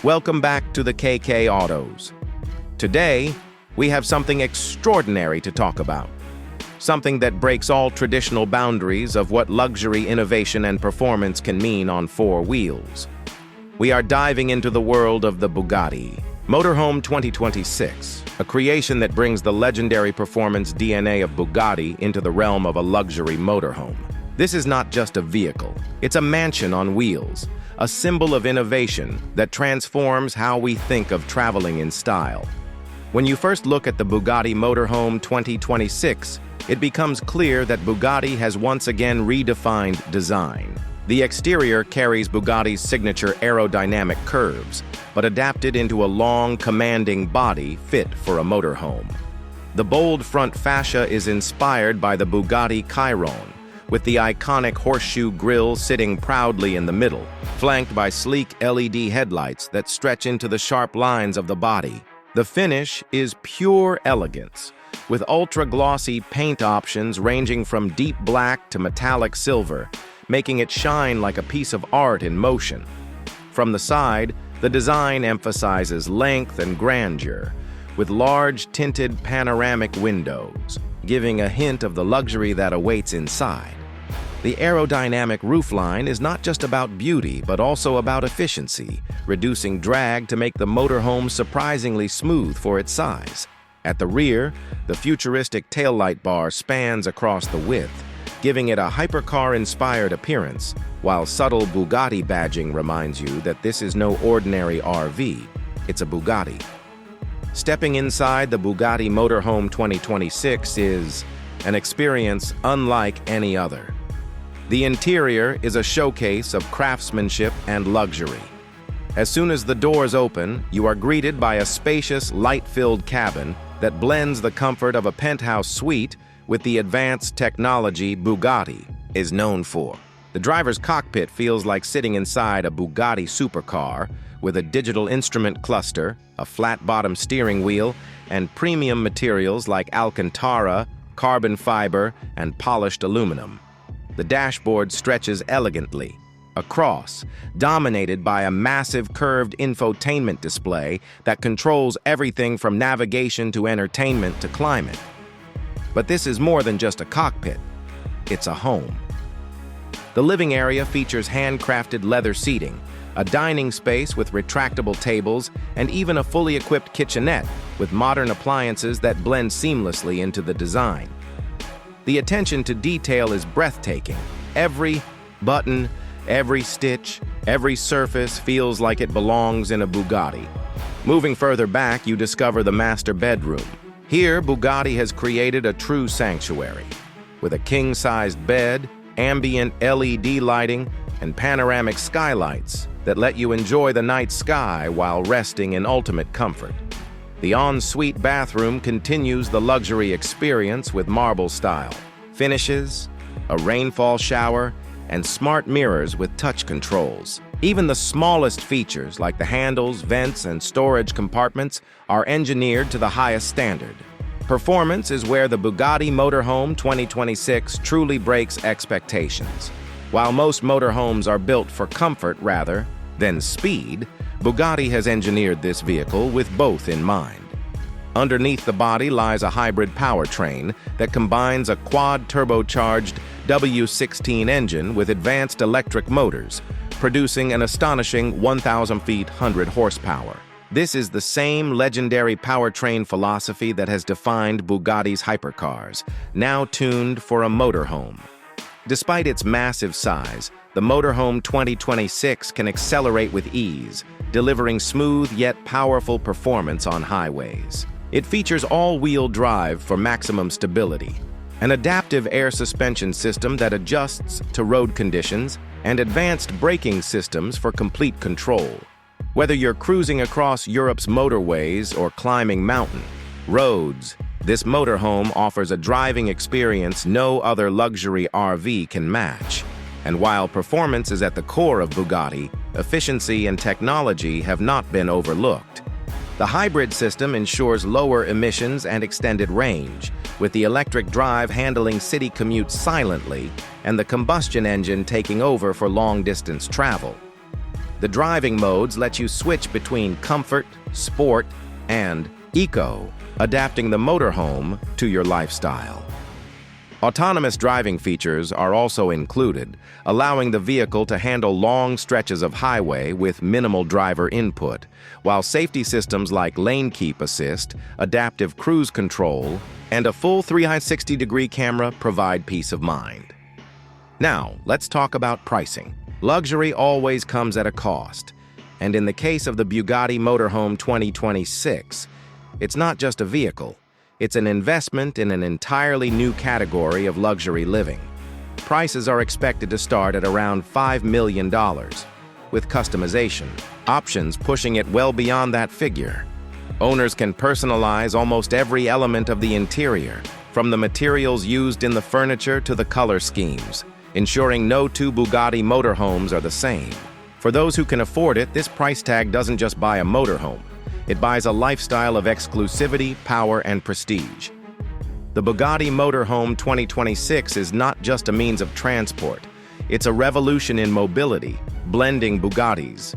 Welcome back to the KK Autos. Today, we have something extraordinary to talk about. Something that breaks all traditional boundaries of what luxury, innovation, and performance can mean on four wheels. We are diving into the world of the Bugatti Motorhome 2026, a creation that brings the legendary performance DNA of Bugatti into the realm of a luxury motorhome. This is not just a vehicle, it's a mansion on wheels, a symbol of innovation that transforms how we think of traveling in style. When you first look at the Bugatti Motorhome 2026, it becomes clear that Bugatti has once again redefined design. The exterior carries Bugatti's signature aerodynamic curves, but adapted into a long, commanding body fit for a motorhome. The bold front fascia is inspired by the Bugatti Chiron, with the iconic horseshoe grille sitting proudly in the middle, flanked by sleek LED headlights that stretch into the sharp lines of the body. The finish is pure elegance, with ultra-glossy paint options ranging from deep black to metallic silver, making it shine like a piece of art in motion. From the side, the design emphasizes length and grandeur, with large tinted panoramic windows, giving a hint of the luxury that awaits inside. The aerodynamic roofline is not just about beauty, but also about efficiency, reducing drag to make the motorhome surprisingly smooth for its size. At the rear, the futuristic taillight bar spans across the width, giving it a hypercar-inspired appearance, while subtle Bugatti badging reminds you that this is no ordinary RV, it's a Bugatti. Stepping inside the Bugatti Motorhome 2026 is an experience unlike any other. The interior is a showcase of craftsmanship and luxury. As soon as the doors open, you are greeted by a spacious, light-filled cabin that blends the comfort of a penthouse suite with the advanced technology Bugatti is known for. The driver's cockpit feels like sitting inside a Bugatti Supercar with a digital instrument cluster, a flat-bottom steering wheel, and premium materials like Alcantara, carbon fiber, and polished aluminum. The dashboard stretches elegantly across, dominated by a massive curved infotainment display that controls everything from navigation to entertainment to climate. But this is more than just a cockpit. It's a home. The living area features handcrafted leather seating, a dining space with retractable tables, and even a fully equipped kitchenette with modern appliances that blend seamlessly into the design. The attention to detail is breathtaking. Every button, every stitch, every surface feels like it belongs in a Bugatti. Moving further back, you discover the master bedroom. Here, Bugatti has created a true sanctuary, with a king-sized bed, ambient LED lighting, and panoramic skylights that let you enjoy the night sky while resting in ultimate comfort. The en-suite bathroom continues the luxury experience with marble style finishes, a rainfall shower, and smart mirrors with touch controls. Even the smallest features like the handles, vents, and storage compartments are engineered to the highest standard. Performance is where the Bugatti Motorhome 2026 truly breaks expectations. While most motorhomes are built for comfort rather than speed, Bugatti has engineered this vehicle with both in mind. Underneath the body lies a hybrid powertrain that combines a quad-turbocharged W16 engine with advanced electric motors, producing an astonishing 1,100 horsepower. This is the same legendary powertrain philosophy that has defined Bugatti's hypercars, now tuned for a motorhome. Despite its massive size, the Motorhome 2026 can accelerate with ease, delivering smooth yet powerful performance on highways. It features all-wheel drive for maximum stability, an adaptive air suspension system that adjusts to road conditions, and advanced braking systems for complete control. Whether you're cruising across Europe's motorways or climbing mountain roads, this motorhome offers a driving experience no other luxury RV can match. And while performance is at the core of Bugatti, efficiency and technology have not been overlooked. The hybrid system ensures lower emissions and extended range, with the electric drive handling city commutes silently and the combustion engine taking over for long-distance travel. The driving modes let you switch between comfort, sport, and eco, adapting the motorhome to your lifestyle. Autonomous driving features are also included, allowing the vehicle to handle long stretches of highway with minimal driver input, while safety systems like lane keep assist, adaptive cruise control, and a full 360-degree camera provide peace of mind. Now, let's talk about pricing. Luxury always comes at a cost, and in the case of the Bugatti Motorhome 2026, it's not just a vehicle. It's an investment in an entirely new category of luxury living. Prices are expected to start at around $5 million, with customization, options pushing it well beyond that figure. Owners can personalize almost every element of the interior, from the materials used in the furniture to the color schemes, ensuring no two Bugatti motorhomes are the same. For those who can afford it, this price tag doesn't just buy a motorhome. It buys a lifestyle of exclusivity, power, and prestige. The Bugatti Motorhome 2026 is not just a means of transport. It's a revolution in mobility, blending Bugattis,